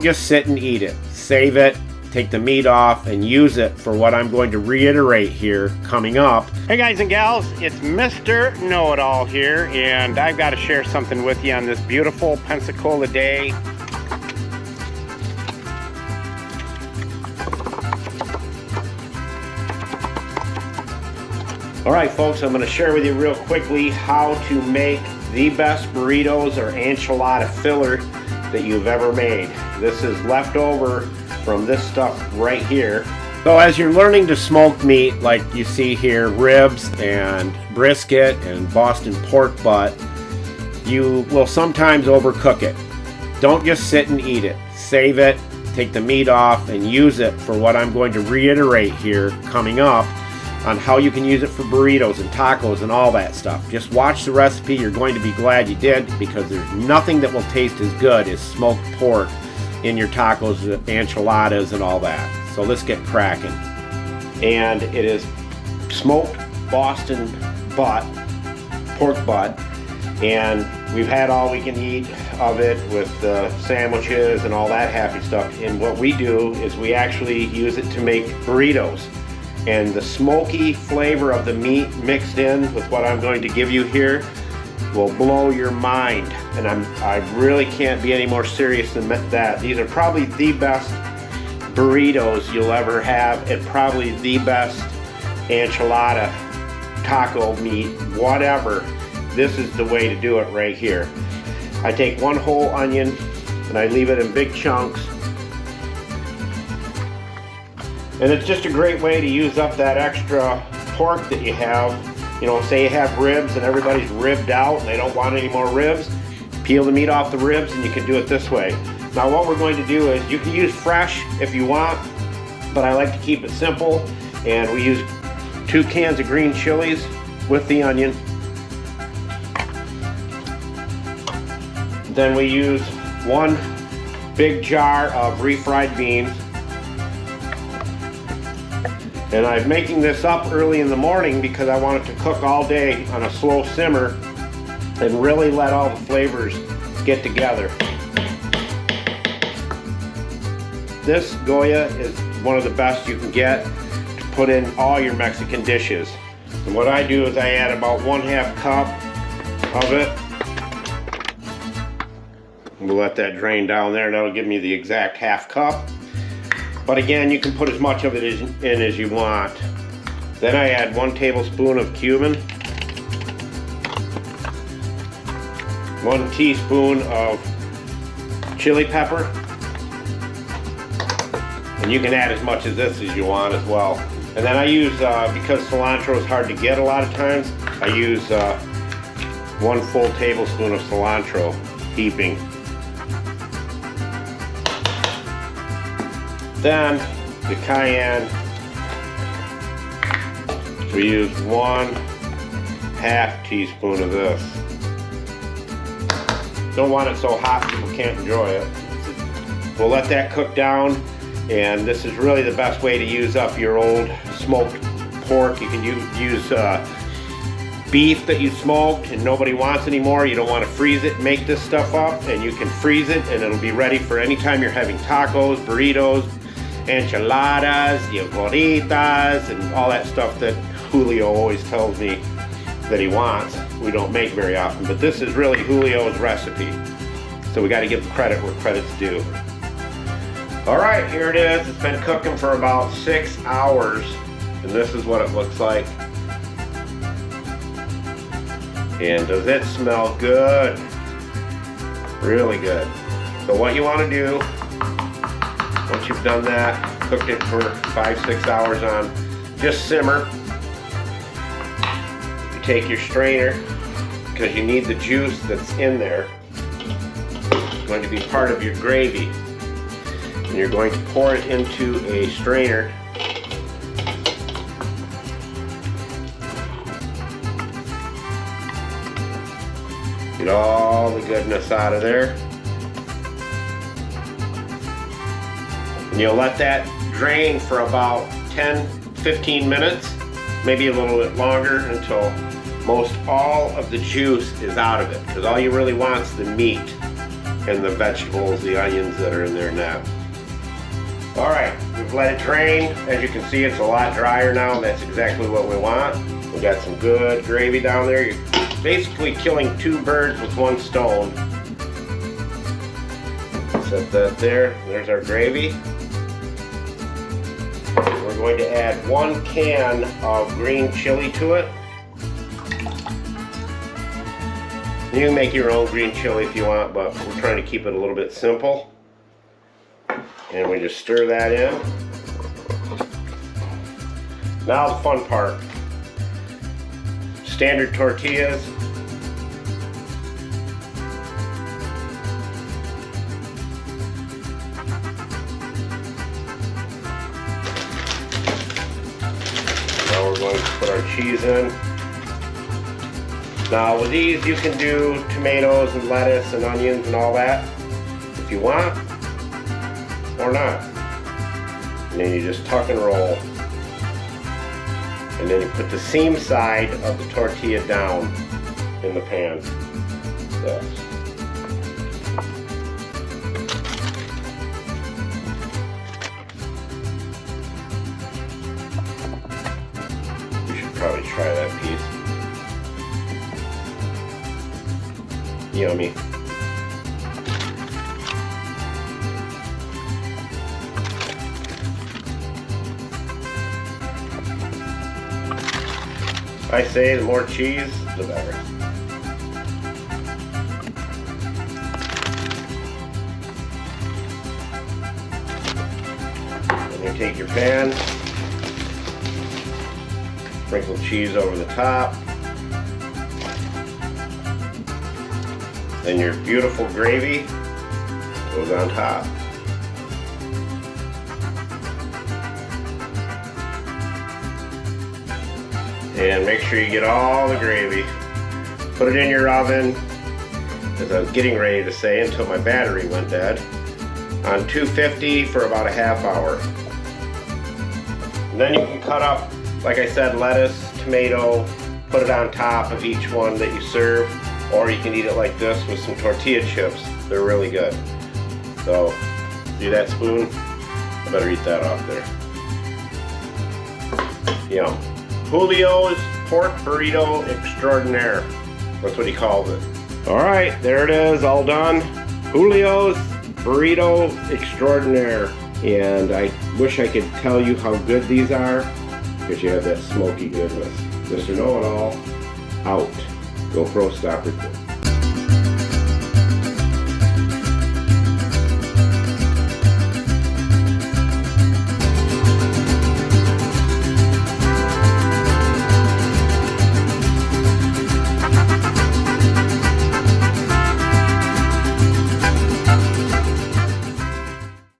Just sit and eat it. Save it, take the meat off, and use it for what I'm going to reiterate here coming up. Hey guys and gals, it's Mr. Know-It-All here, and I've got to share something with you on this beautiful Pensacola day. Alright folks, I'm going to share with you real quickly how to make the best burritos or enchilada filler that you've ever made. This is leftover from this stuff right here. So as you're learning to smoke meat like you see here, ribs and brisket and Boston pork butt, you will sometimes overcook it. Don't just sit and eat it. Save it, take the meat off, and use it for what I'm going to reiterate here coming up on how you can use it for burritos and tacos and all that stuff. Just watch the recipe. You're going to be glad you did, because there's nothing that will taste as good as smoked pork in your tacos, enchiladas, and all that. So let's get cracking. And it is smoked Boston butt, pork butt, and we've had all we can eat of it with sandwiches and all that happy stuff. And what we do is we actually use it to make burritos. And the smoky flavor of the meat mixed in with what I'm going to give you here will blow your mind. And I really can't be any more serious than that. These are probably the best burritos you'll ever have, and probably the best enchilada, taco meat, whatever. This is the way to do it right here. I take one whole onion and I leave it in big chunks. And it's just a great way to use up that extra pork that you have. You know, say you have ribs and everybody's ribbed out and they don't want any more ribs. Peel the meat off the ribs and you can do it this way. Now what we're going to do is, you can use fresh if you want, but I like to keep it simple. And we use 2 cans of green chilies with the onion. Then we use 1 big jar of refried beans. And I'm making this up early in the morning because I want it to cook all day on a slow simmer and really let all the flavors get together. This Goya is one of the best you can get to put in all your Mexican dishes. And what I do is I add about 1/2 cup of it. We'll let that drain down there, and that'll give me the exact 1/2 cup. But again, you can put as much of it in as you want. Then I add 1 tablespoon of cumin, 1 teaspoon of chili pepper, and you can add as much of this as you want as well. And then I use, because cilantro is hard to get a lot of times, I use 1 full tablespoon of cilantro heaping. Then the cayenne, we use 1/2 teaspoon of this. Don't want it so hot people can't enjoy it. We'll let that cook down, and this is really the best way to use up your old smoked pork. You can use beef that you smoked and nobody wants anymore. You don't want to freeze it. Make this stuff up and you can freeze it, and it'll be ready for any time you're having tacos, burritos, enchiladas, burritos, and all that stuff that Hoolio always tells me that he wants. We don't make very often, but this is really Hoolio's recipe. So we got to give credit where credit's due. Alright, here it is. It's been cooking for about 6 hours, and this is what it looks like. And does it smell good? Really good. So what you want to do, once you've done that, cooked it for 5-6 hours on just simmer, you take your strainer, because you need the juice that's in there. It's going to be part of your gravy. And you're going to pour it into a strainer. Get all the goodness out of there. And you'll let that drain for about 10-15 minutes, maybe a little bit longer, until most all of the juice is out of it, because all you really want is the meat. and the vegetables, the onions that are in there now. Alright, we've let it drain. As you can see, it's a lot drier now, and that's exactly what we want. We got some good gravy down there. You're basically killing two birds with one stone. Set that there. There's our gravy. We're going to add 1 can of green chili to it. You can make your own green chili if you want, but we're trying to keep it a little bit simple. And we just stir that in. Now the fun part. Standard tortillas. Now we're going to put our cheese in. Now with these you can do tomatoes and lettuce and onions and all that if you want, or not. And then you just tuck and roll. And then you put the seam side of the tortilla down in the pan. Yes. You should probably try that piece. Yummy. I say the more cheese, the better. And you take your pan, sprinkle cheese over the top, then your beautiful gravy goes on top. And make sure you get all the gravy. Put it in your oven, as I was getting ready to say until my battery went dead, on 250 for about a half hour. And then you can cut up, like I said, lettuce, tomato, put it on top of each one that you serve, or you can eat it like this with some tortilla chips. They're really good. So, see that spoon? I better eat that off there. Yum. Hoolio's pork burrito extraordinaire. That's what he calls it. Alright, there it is, all done. Hoolio's burrito extraordinaire. And I wish I could tell you how good these are, because you have that smoky goodness. Mr. Know-It-All, out. GoPro, stop recording.